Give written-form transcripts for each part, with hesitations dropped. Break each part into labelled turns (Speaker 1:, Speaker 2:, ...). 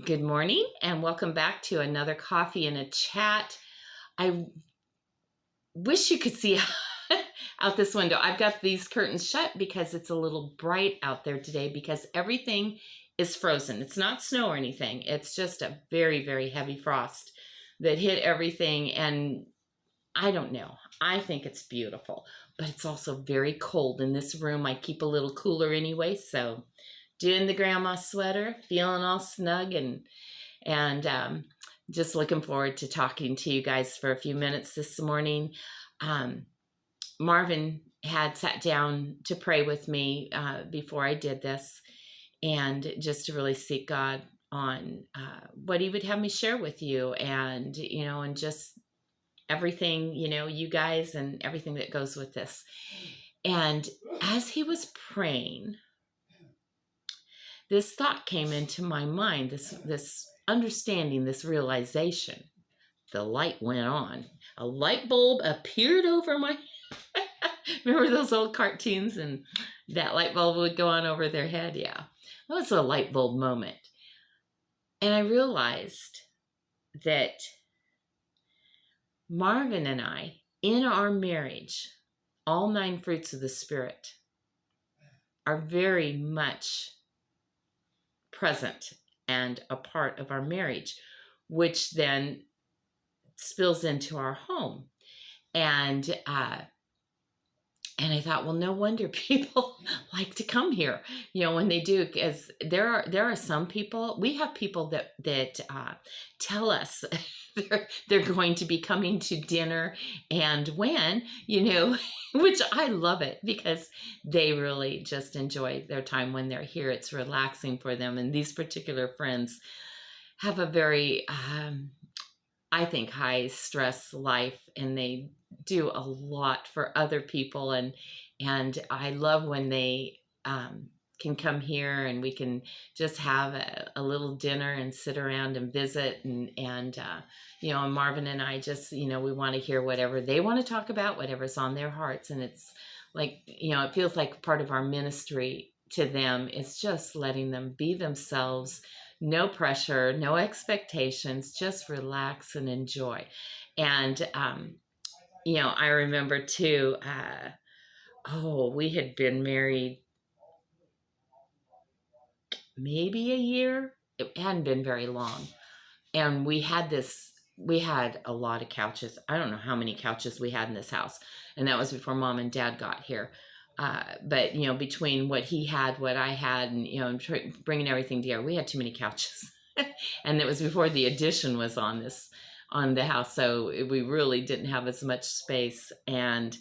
Speaker 1: Good morning and welcome back to another coffee and a chat. I wish you could see out this window. I've got these curtains shut because it's a little bright out there today because everything is frozen. It's not snow or anything. It's just a very, very heavy frost that hit everything. And I don't know. I think it's beautiful, but it's also very cold in this room. I keep a little cooler anyway. So doing the grandma sweater, feeling all snug and just looking forward to talking to you guys for a few minutes this morning. Um, Marvin had sat down to pray with me before I did this, and just to really seek God on what he would have me share with you, and just everything, you guys, and everything that goes with this. And as he was praying, this thought came into my mind, this understanding, this realization. The light went on. A light bulb appeared over my remember those old cartoons and that light bulb would go on over their head? Yeah. That was a light bulb moment. And I realized that Marvin and I, in our marriage, all 9 fruits of the Spirit are very much present and a part of our marriage, which then spills into our home. And I thought, well, no wonder people like to come here, when they do, because there are some people. We have people that tell us they're going to be coming to dinner, and when, which I love it because they really just enjoy their time when they're here. It's relaxing for them, and these particular friends have a very I think high stress life, and they do a lot for other people, and I love when they can come here and we can just have a little dinner and sit around and visit, and Marvin and I just, we want to hear whatever they want to talk about, whatever's on their hearts. And it's like, it feels like part of our ministry to them is just letting them be themselves. No pressure, no expectations, just relax and enjoy. And, I remember too, we had been married maybe a year. It hadn't been very long. And we had a lot of couches. I don't know how many couches we had in this house. And that was before Mom and Dad got here. But, between what he had, what I had, and, bringing everything together, we had too many couches. And it was before the addition was on the house. So we really didn't have as much space. And,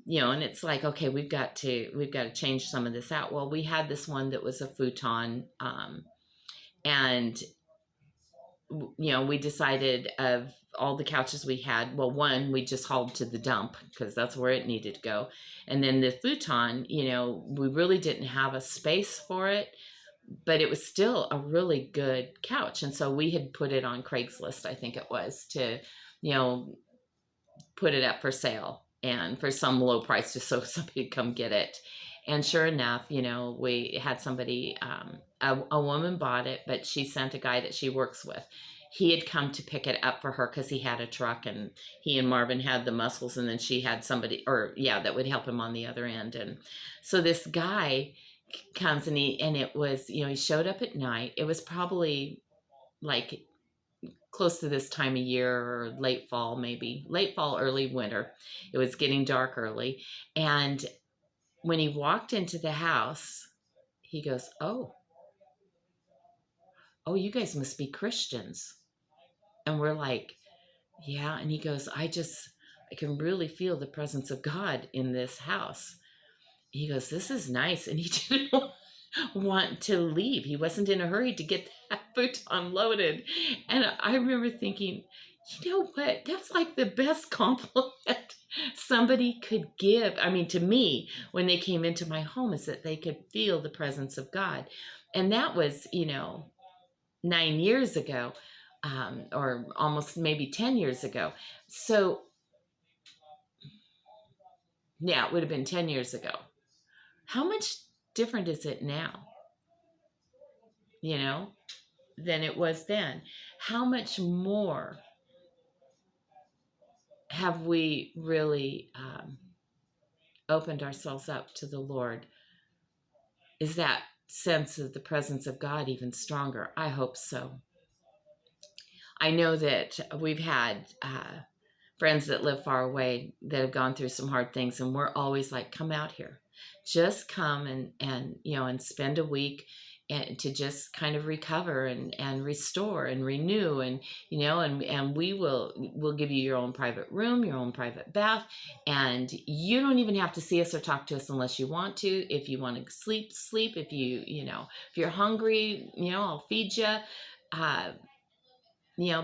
Speaker 1: and it's like, okay, we've got to change some of this out. Well, we had this one that was a futon. And, we decided of all the couches we had, well, one we just hauled to the dump because that's where it needed to go. And then the futon, we really didn't have a space for it, but it was still a really good couch. And so we had put it on Craigslist, I think it was, to, put it up for sale and for some low price just so somebody could come get it. And sure enough, we had somebody, a woman bought it, but she sent a guy that she works with. He had come to pick it up for her because he had a truck, and he and Marvin had the muscles, and then she had somebody, that would help him on the other end. And so this guy comes, and it was, he showed up at night. It was probably like close to this time of year, or late fall, early winter. It was getting dark early. And when he walked into the house, he goes, oh, you guys must be Christians. And we're like, yeah. And he goes, I can really feel the presence of God in this house. He goes, this is nice. And he didn't want to leave. He wasn't in a hurry to get that futon loaded. And I remember thinking, you know what? That's like the best compliment somebody could give. I mean, to me, when they came into my home, is that they could feel the presence of God. And that was, 9 years ago, or almost maybe 10 years ago. So, yeah, it would have been 10 years ago. How much different is it now? than it was then. How much more have we really opened ourselves up to the Lord? Is that sense of the presence of God even stronger? I hope so. I know that we've had friends that live far away that have gone through some hard things, and we're always like, come out here, just come and and spend a week and to just kind of recover and restore and renew, and and we'll give you your own private room, your own private bath, and you don't even have to see us or talk to us unless you want to. If you want to sleep. If if you're hungry, I'll feed you. uh,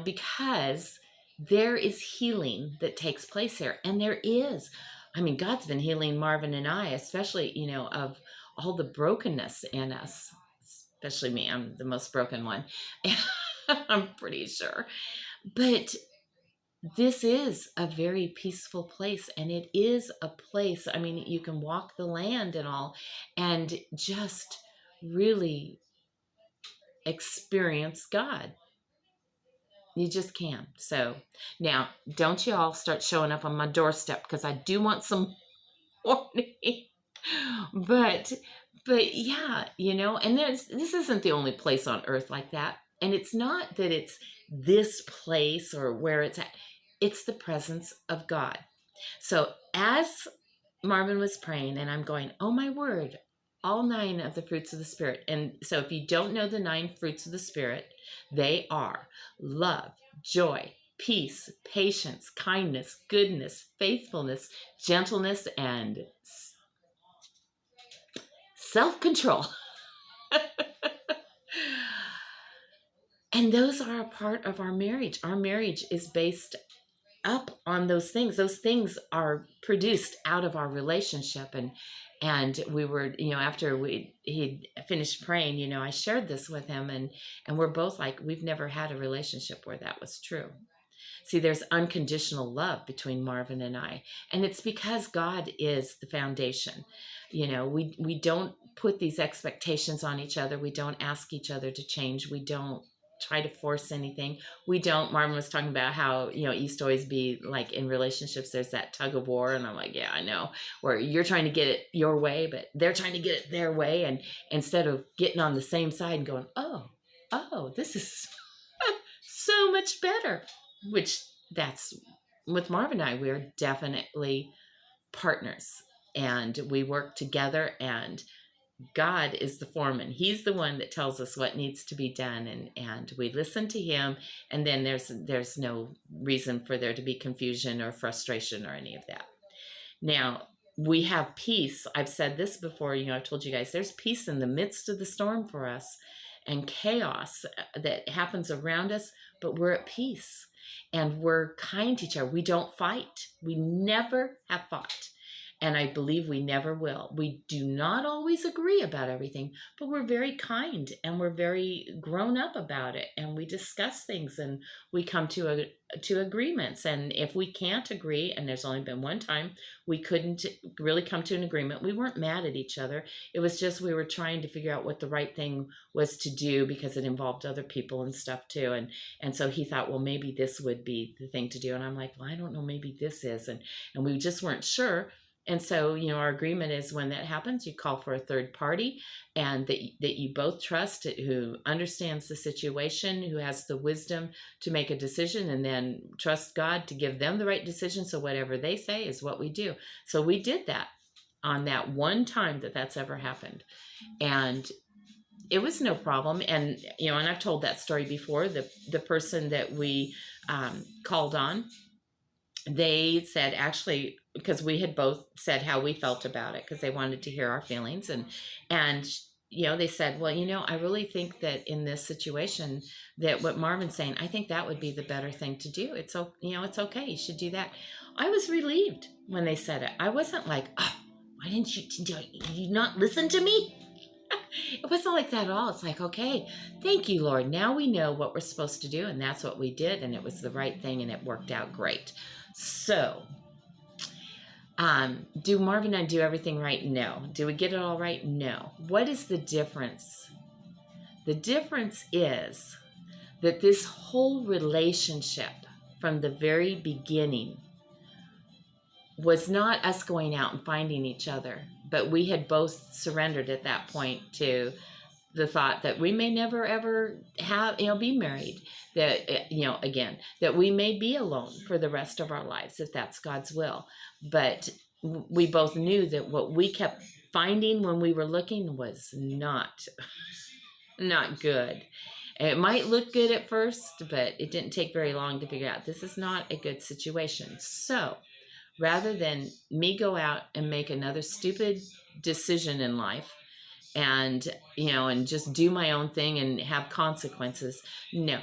Speaker 1: because there is healing that takes place here. And there is. I mean, God's been healing Marvin and I, especially, of all the brokenness in us, especially me. I'm the most broken one. I'm pretty sure. But this is a very peaceful place, and it is a place, I mean, you can walk the land and all, and just really experience God. You just can. So now, don't you all start showing up on my doorstep, because I do want some warning. but but yeah, and this isn't the only place on earth like that. And it's not that it's this place or where it's at. It's the presence of God. So as Marvin was praying, and I'm going, oh my word, all 9 of the fruits of the Spirit. And so if you don't know the 9 fruits of the Spirit, they are love, joy, peace, patience, kindness, goodness, faithfulness, gentleness, and self-control. And those are a part of our marriage. Our marriage is based up on those things. Those things are produced out of our relationship. And we were, after he finished praying, I shared this with him, and we're both like, we've never had a relationship where that was true. See, there's unconditional love between Marvin and I, and it's because God is the foundation. We don't put these expectations on each other. We don't ask each other to change. We don't try to force anything. We don't. Marvin was talking about how, it used to always be like in relationships, there's that tug of war. And I'm like, yeah, I know, where you're trying to get it your way, but they're trying to get it their way. And instead of getting on the same side and going, oh, this is so much better, which that's with Marvin and I, we are definitely partners, and we work together, and God is the foreman. He's the one that tells us what needs to be done, and we listen to him, and then there's no reason for there to be confusion or frustration or any of that. Now, we have peace. I've said this before, I've told you guys, there's peace in the midst of the storm for us, and chaos that happens around us, but we're at peace, and we're kind to each other. We don't fight. We never have fought. And I believe we never will. We do not always agree about everything, but we're very kind, and we're very grown up about it. And we discuss things, and we come to agreements. And if we can't agree, and there's only been one time we couldn't really come to an agreement, we weren't mad at each other. It was just we were trying to figure out what the right thing was to do, because it involved other people and stuff too. And so he thought, well, maybe this would be the thing to do. And I'm like, well, I don't know, maybe this is. And we just weren't sure. And so, our agreement is when that happens, you call for a third party, and that you both trust, who understands the situation, who has the wisdom to make a decision, and then trust God to give them the right decision. So whatever they say is what we do. So we did that on that one time that's ever happened. And it was no problem. And, and I've told that story before. The person that we called on, they said, actually, because we had both said how we felt about it, because they wanted to hear our feelings, and they said, well, I really think that in this situation, that what Marvin's saying, I think that would be the better thing to do. It's it's okay, you should do that. I was relieved when they said it. I wasn't like, oh, why didn't you not listen to me? It wasn't like that at all. It's like, okay, thank you, Lord. Now we know what we're supposed to do, and that's what we did, and it was the right thing, and it worked out great. So, do Marvin and I do everything right? No. Do we get it all right? No. What is the difference? The difference is that this whole relationship from the very beginning was not us going out and finding each other, but we had both surrendered at that point to the thought that we may never ever have, be married, that, again, that we may be alone for the rest of our lives if that's God's will. But we both knew that what we kept finding when we were looking was not good. It might look good at first, but it didn't take very long to figure out this is not a good situation. So rather than me go out and make another stupid decision in life and just do my own thing and have consequences, no,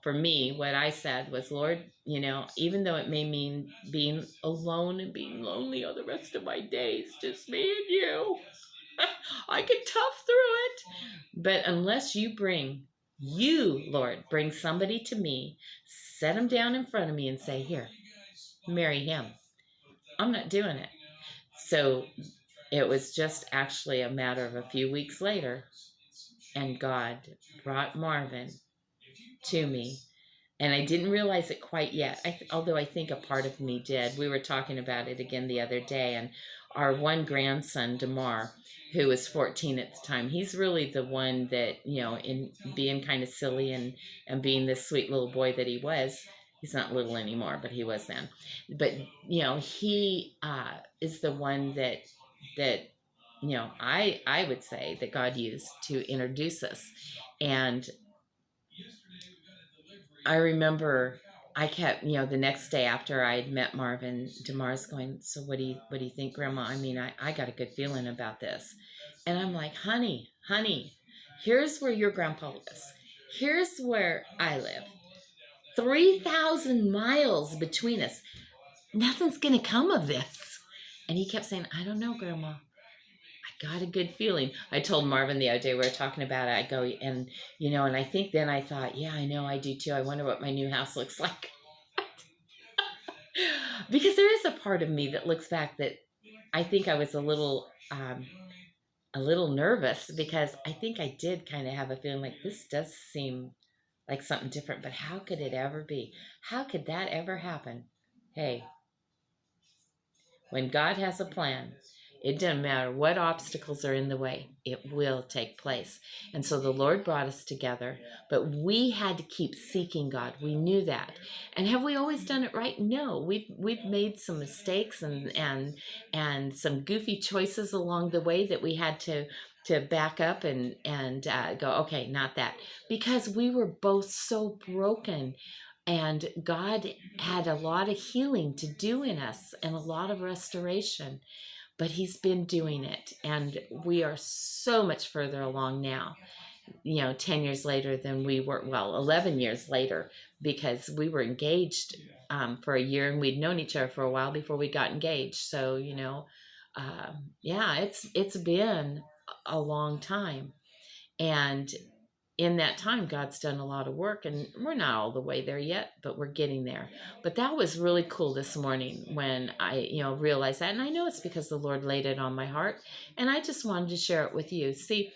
Speaker 1: for me, what I said was, Lord, even though it may mean being alone and being lonely all the rest of my days, just me and you, I can tough through it. But unless you, Lord, bring somebody to me, set them down in front of me and say, here, marry him, I'm not doing it. So it was just actually a matter of a few weeks later, and God brought Marvin to me. And I didn't realize it quite yet, although I think a part of me did. We were talking about it again the other day, and our one grandson, Damar, who was 14 at the time, he's really the one that, in being kind of silly and being this sweet little boy that he was. He's not little anymore, but he was then. But, he is the one that I would say that God used to introduce us. And I remember I kept, the next day after I had met Marvin, Damar's going, so what do you think, Grandma? I mean, I got a good feeling about this. And I'm like, honey, here's where your grandpa lives. Here's where I live. 3,000 miles between us. Nothing's going to come of this. And he kept saying, I don't know, Grandma. I got a good feeling. I told Marvin the other day, we were talking about it. I go, and and I think then I thought, yeah, I know, I do too. I wonder what my new house looks like. Because there is a part of me that looks back that I think I was a little nervous, because I think I did kind of have a feeling like this does seem like something different, but how could it ever be? How could that ever happen? Hey, when God has a plan, it doesn't matter what obstacles are in the way, it will take place. And so the Lord brought us together, but we had to keep seeking God. We knew that. And have we always done it right? No. We've made some mistakes and some goofy choices along the way that we had to back up and go, okay, not that. Because we were both so broken. And God had a lot of healing to do in us and a lot of restoration. But he's been doing it, and we are so much further along now, 10 years later than we were, 11 years later, because we were engaged for a year, and we'd known each other for a while before we got engaged. So, it's been a long time. And in that time, God's done a lot of work, and we're not all the way there yet, but we're getting there. But that was really cool this morning when I, realized that. And I know it's because the Lord laid it on my heart, and I just wanted to share it with you. See,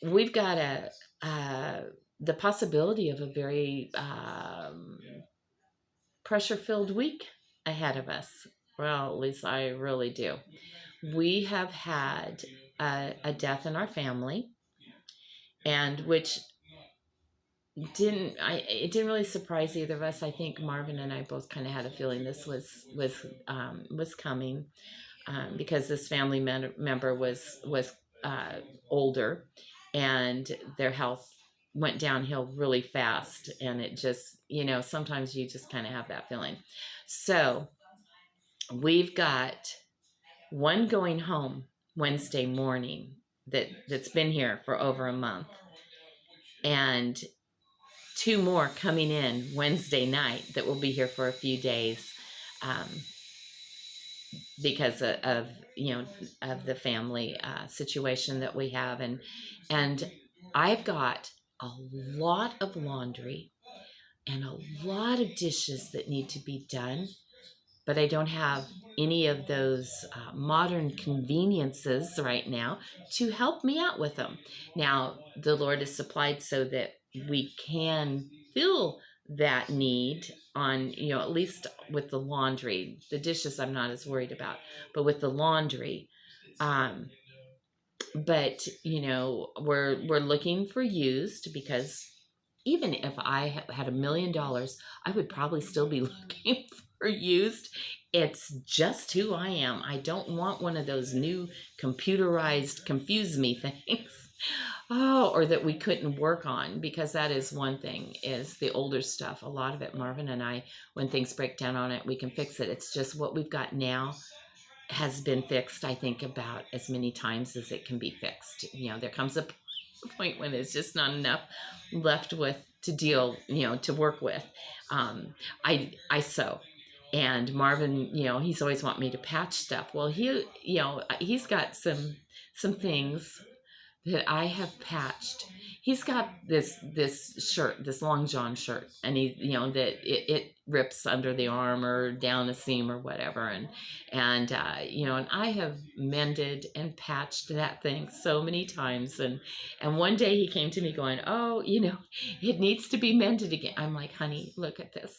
Speaker 1: we've got the possibility of a very pressure-filled week ahead of us. Well, at least I really do. We have had a death in our family, and which it didn't really surprise either of us. I think Marvin and I both kind of had a feeling this was coming, because this family member was older, and their health went downhill really fast, and it just, sometimes you just kind of have that feeling. So we've got one going home Wednesday morning that's been here for over a month, and 2 more coming in Wednesday night that will be here for a few days, because of the family situation that we have, and I've got a lot of laundry and a lot of dishes that need to be done, but I don't have any of those modern conveniences right now to help me out with them. Now, the Lord has supplied so that we can fill that need on, at least with the laundry. The dishes I'm not as worried about, but with the laundry, um, but we're looking for used, because even if I had $1 million, I would probably still be looking for used. It's just who I am. I don't want one of those new computerized confuse me things. Oh, or that we couldn't work on, because that is one thing, is the older stuff. A lot of it, Marvin and I, when things break down on it, we can fix it. It's just what we've got now has been fixed, I think, about as many times as it can be fixed. There comes a point when there's just not enough left with to deal, to work with. I sew, and Marvin, he's always want me to patch stuff. Well, he's got some things that I have patched. He's got this shirt, this long john shirt, and he, that it rips under the arm or down a seam or whatever, and I have mended and patched that thing so many times, and one day he came to me going, "Oh, it needs to be mended again." I'm like, "Honey, look at this.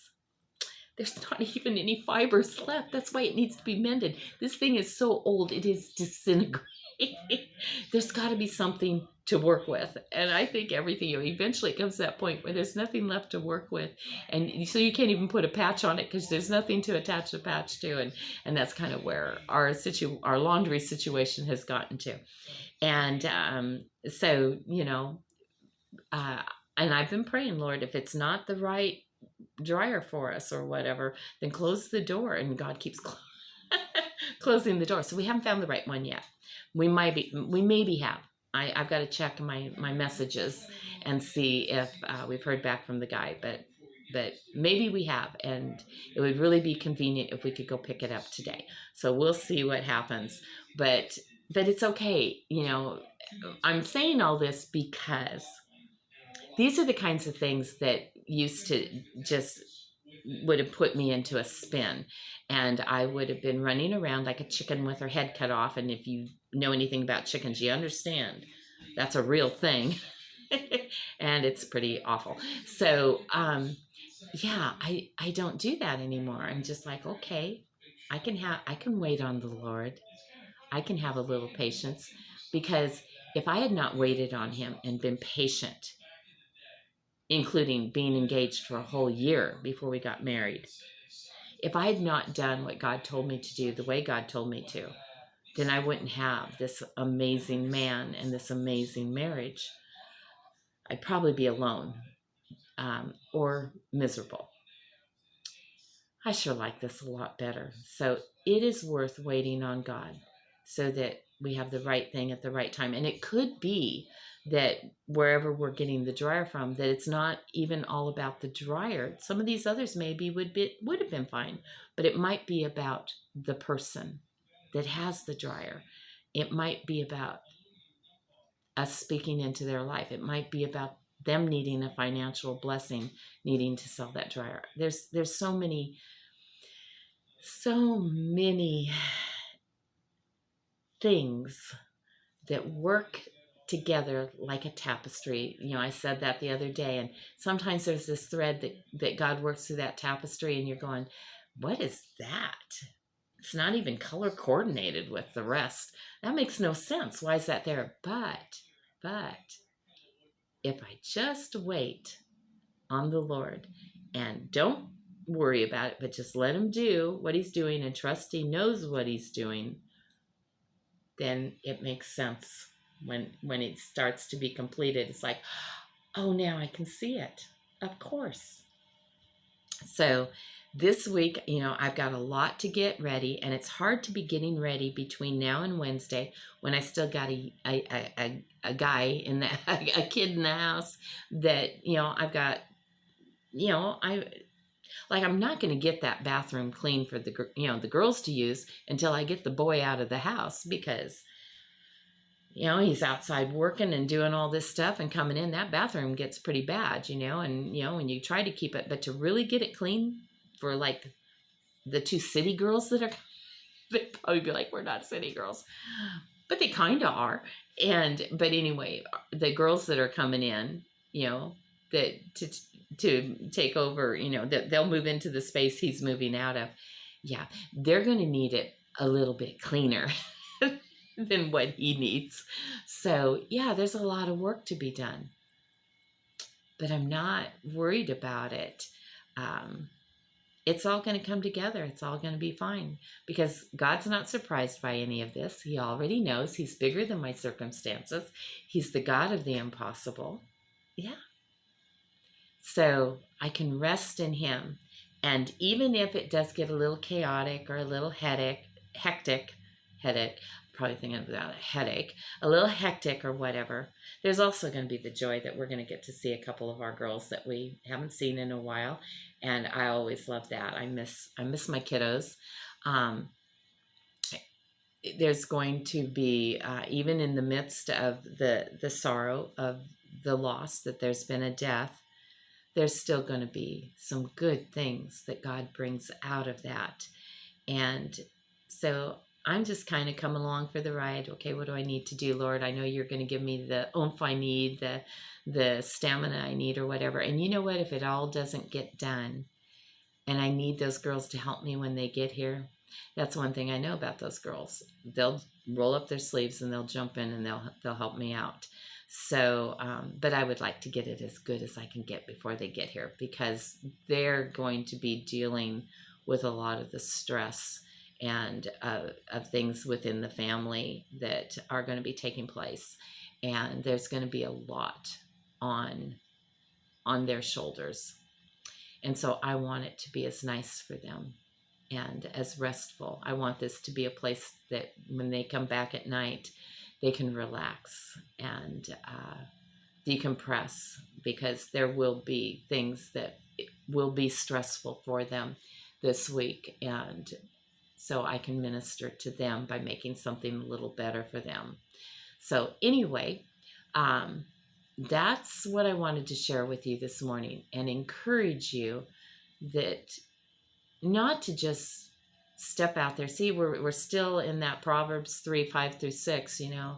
Speaker 1: There's not even any fibers left. That's why it needs to be mended. This thing is so old, it is disintegrating. There's got to be something to work with." And I think everything, eventually it comes to that point where there's nothing left to work with. And so you can't even put a patch on it because there's nothing to attach a patch to. And that's kind of where our laundry situation has gotten to. And so, and I've been praying, Lord, if it's not the right dryer for us or whatever, then close the door. And God keeps closing the door. So we haven't found the right one yet. We maybe have. I've got to check my messages and see if we've heard back from the guy, but maybe we have, and it would really be convenient if we could go pick it up today. So we'll see what happens, but it's okay. I'm saying all this because these are the kinds of things that used to just would have put me into a spin, and I would have been running around like a chicken with her head cut off. And if you know anything about chickens, you understand that's a real thing. And it's pretty awful. So yeah, I don't do that anymore. I'm just like, okay, I can wait on the Lord. I can have a little patience, because if I had not waited on him and been patient, including being engaged for a whole year before we got married, if I had not done what God told me to do the way God told me to, then I wouldn't have this amazing man and this amazing marriage. I'd probably be alone, or miserable. I sure like this a lot better. So it is worth waiting on God so that we have the right thing at the right time. And it could be that wherever we're getting the dryer from, that it's not even all about the dryer. Some of these others maybe would have been fine, but it might be about the person that has the dryer. It might be about us speaking into their life. It might be about them needing a financial blessing, needing to sell that dryer. There's so many things that work together like a tapestry. I said that the other day, and sometimes there's this thread that God works through that tapestry, and you're going, what is that? It's not even color coordinated with the rest. That makes no sense. Why is that there? But if I just wait on the Lord and don't worry about it, but just let him do what he's doing and trust he knows what he's doing, then it makes sense. When it starts to be completed, it's like, oh, now I can see it. Of course. So this week, I've got a lot to get ready, and it's hard to be getting ready between now and Wednesday when I still got a guy in the a kid in the house that I've got. I'm not going to get that bathroom clean for the girls to use until I get the boy out of the house, because he's outside working and doing all this stuff and coming in, that bathroom gets pretty bad, and when you try to keep it, but to really get it clean for like the two city girls that are, they'd probably be like, we're not city girls, but they kind of are. But anyway, the girls that are coming in, that to take over, that they'll move into the space he's moving out of. Yeah, they're going to need it a little bit cleaner than what he needs. So, yeah, there's a lot of work to be done, but I'm not worried about it. Um, it's all going to come together. It's all going to be fine because God's not surprised by any of this. He already knows He's bigger than my circumstances. He's the God of the impossible. Yeah. So I can rest in Him. And even if it does get a little chaotic or a little hectic, probably thinking about a headache, a little hectic or whatever, there's also going to be the joy that we're going to get to see a couple of our girls that we haven't seen in a while. And I always love that. I miss my kiddos. Um, there's going to be, even in the midst of the sorrow of the loss, that there's been a death, there's still going to be some good things that God brings out of that. And so I'm just kind of coming along for the ride. Okay, what do I need to do, Lord? I know you're going to give me the oomph I need, the stamina I need, or whatever. And you know what? If it all doesn't get done, and I need those girls to help me when they get here, that's one thing I know about those girls. They'll roll up their sleeves and they'll jump in and they'll help me out. So, but I would like to get it as good as I can get before they get here, because they're going to be dealing with a lot of the stress and of things within the family that are going to be taking place, and there's going to be a lot on their shoulders. And so I want it to be as nice for them and as restful. I want this to be a place that when they come back at night, they can relax and decompress, because there will be things that will be stressful for them this week. And so I can minister to them by making something a little better for them. So anyway, that's what I wanted to share with you this morning, and encourage you that not to just step out there. See, we're still in that Proverbs 3:5-6,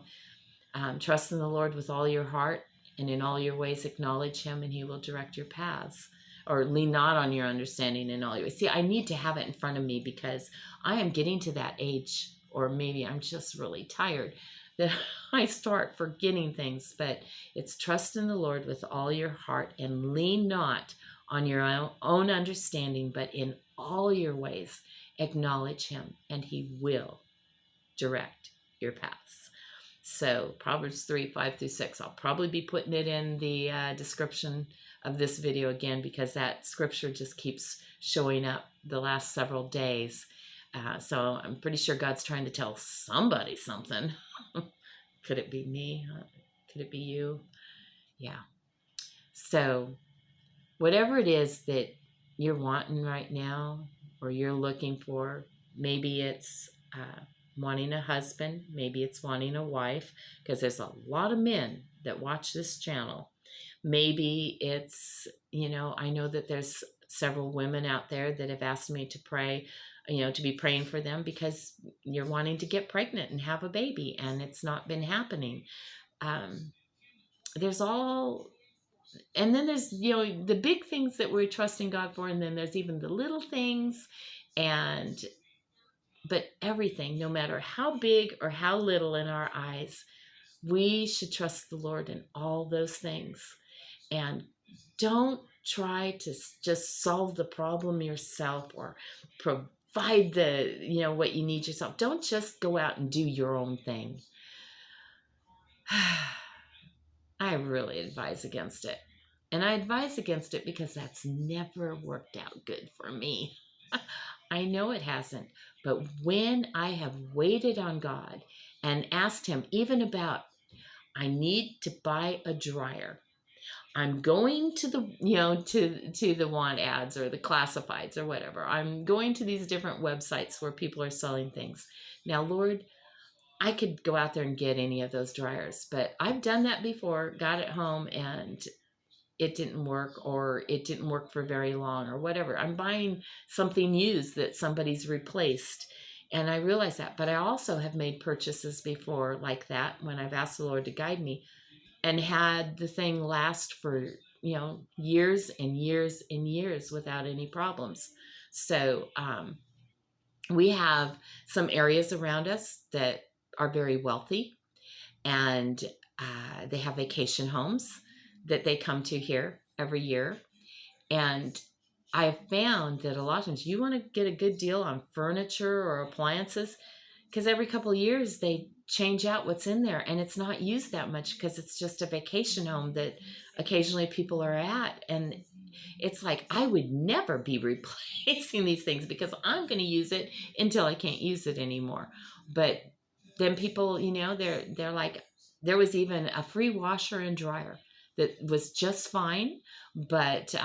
Speaker 1: trust in the Lord with all your heart, and in all your ways acknowledge Him, and He will direct your paths. Or lean not on your understanding in all your ways. See, I need to have it in front of me, because I am getting to that age, or maybe I'm just really tired, that I start forgetting things. But it's trust in the Lord with all your heart, and lean not on your own understanding, but in all your ways acknowledge Him, and He will direct your paths. So Proverbs 3:5-6. I'll probably be putting it in the description of this video again, because that scripture just keeps showing up the last several days. So I'm pretty sure God's trying to tell somebody something. Could it be me? Could it be you? Yeah. So whatever it is that you're wanting right now, or you're looking for, maybe it's wanting a husband, maybe it's wanting a wife, because there's a lot of men that watch this channel. Maybe it's, I know that there's several women out there that have asked me to pray, to be praying for them, because you're wanting to get pregnant and have a baby, and it's not been happening. There's all, and then there's, the big things that we're trusting God for, and then there's even the little things, but everything, no matter how big or how little in our eyes, we should trust the Lord in all those things. And don't try to just solve the problem yourself, or provide what you need yourself. Don't just go out and do your own thing. I really advise against it. And I advise against it because that's never worked out good for me. I know it hasn't. But when I have waited on God and asked Him even about, I need to buy a dryer, I'm going to the, to the want ads or the classifieds or whatever. I'm going to these different websites where people are selling things. Now, Lord, I could go out there and get any of those dryers, but I've done that before, got it home, and it didn't work, or it didn't work for very long, or whatever. I'm buying something used that somebody's replaced. And I realize that. But I also have made purchases before like that, when I've asked the Lord to guide me, and had the thing last for years and years and years without any problems. So we have some areas around us that are very wealthy, and they have vacation homes that they come to here every year. And I have found that a lot of times you want to get a good deal on furniture or appliances, because every couple of years they change out what's in there and it's not used that much because it's just a vacation home that occasionally people are at. And it's like, I would never be replacing these things because I'm going to use it until I can't use it anymore. But then people, they're like, there was even a free washer and dryer that was just fine. But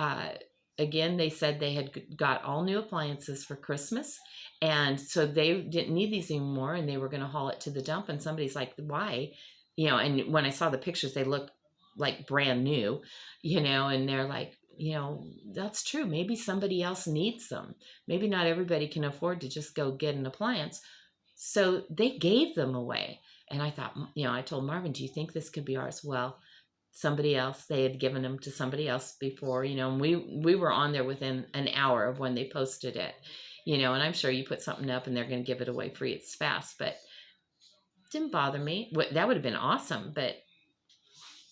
Speaker 1: again, they said they had got all new appliances for Christmas. And so they didn't need these anymore, and they were going to haul it to the dump. And somebody's like, why? And when I saw the pictures, they looked like brand new, and they're like, that's true. Maybe somebody else needs them. Maybe not everybody can afford to just go get an appliance. So they gave them away. And I thought, I told Marvin, do you think this could be ours? Well, somebody else, they had given them to somebody else before, and we were on there within an hour of when they posted it, and I'm sure you put something up and they're going to give it away free. It's fast, but it didn't bother me. That would have been awesome, but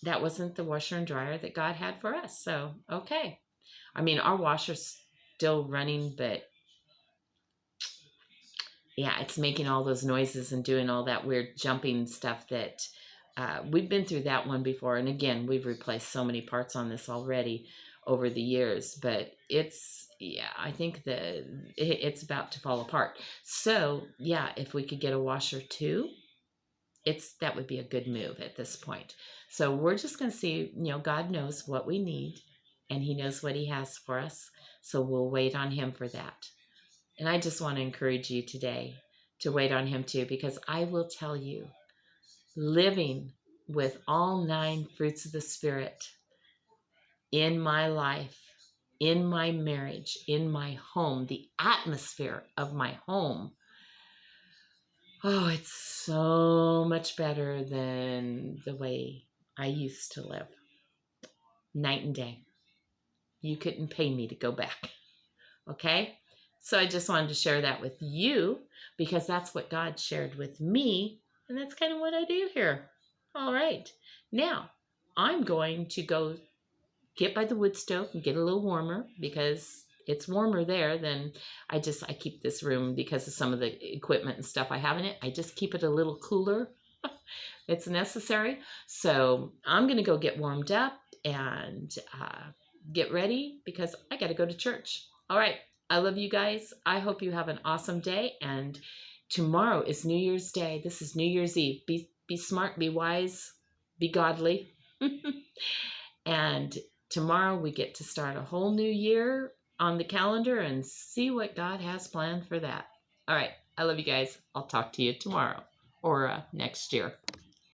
Speaker 1: that wasn't the washer and dryer that God had for us. So, okay. I mean, our washer's still running, but yeah, it's making all those noises and doing all that weird jumping stuff that we've been through that one before. And again, we've replaced so many parts on this already over the years, but I think that it's about to fall apart. So yeah, if we could get a washer too, that would be a good move at this point. So we're just going to see, God knows what we need and he knows what he has for us. So we'll wait on him for that. And I just want to encourage you today to wait on him too, because I will tell you, living with all 9 fruits of the Spirit in my life, in my marriage, in my home, the atmosphere of my home, it's so much better than the way I used to live. Night and day. You couldn't pay me to go back. Okay? So I just wanted to share that with you because that's what God shared with me. And that's kind of what I do here. All right. Now, I'm going to go get by the wood stove and get a little warmer because it's warmer there than I keep this room because of some of the equipment and stuff I have in it. I just keep it a little cooler. It's necessary. So I'm going to go get warmed up and get ready because I got to go to church. All right. I love you guys. I hope you have an awesome day. And tomorrow is New Year's Day. This is New Year's Eve. Be smart, be wise, be godly. And tomorrow we get to start a whole new year on the calendar and see what God has planned for that. All right. I love you guys. I'll talk to you tomorrow or next year.